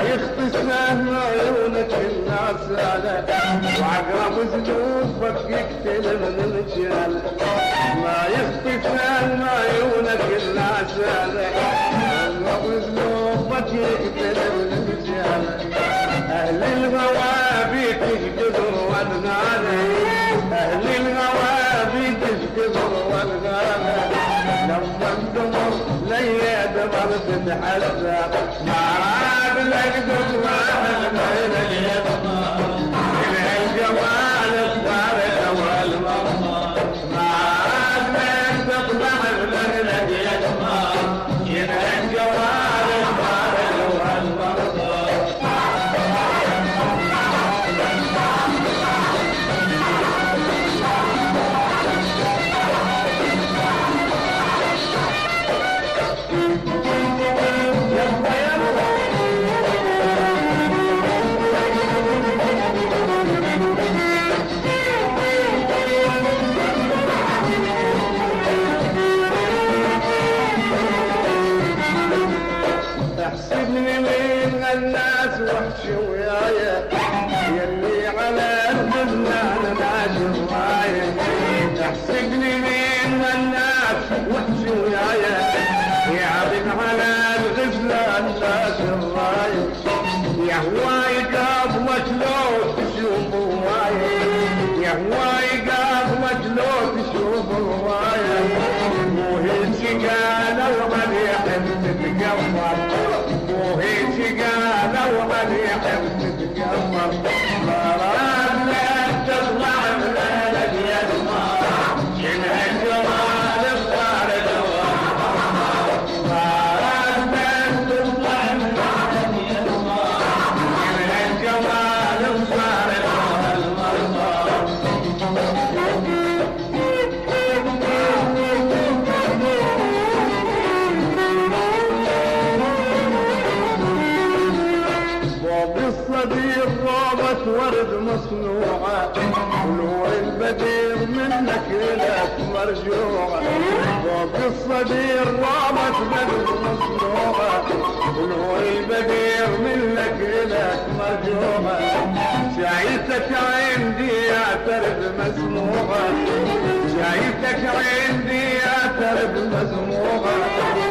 يخفي سهم عيونك الناس على وعقرب ذنوبك يقتل من الرجال. ما يخفي سهم عيونك الناس على وعقرب ذنوبك يقتل من الرجال. أهل الغوى بيك يقدروا والغالي، أهل الغوى بيك يقدروا والغالي. لما القمر ليا دمر تتحسى ما عاد نقدر واحد من اليمن من الجمال الطارق والمرمى. ما عاد نقدر واحد من اليمن من الجمال الطارق والمرمى. احسبني من الناس وحش ويايا يلي على الغزلان ماشي ورايا. احسبني من الناس وحش ويايا يعبد على الغزلان ماشي ورايا. يا هواي قابلك لو تشوف هوايا، يا هواي قابلك لو تشوف هوايا. مو هيك قالوا مليح تتكبر، مو هيك قالوا مليح تتكبر. مراد لا تطلع من اليمة من الجمال الطارق والمرمى. مراد لا تطلع من اليمة من الجمال الطارق والمرمى. الصديق رابط ورد مصنوعة ونور البدير منك لك مرجوعة. فوق الصديق رابط ورد مصنوعة ونور البدير منك لك مرجوعة. شايفتك عندي اعترف مسموعة، شايفتك عندي اعترف مسموعة.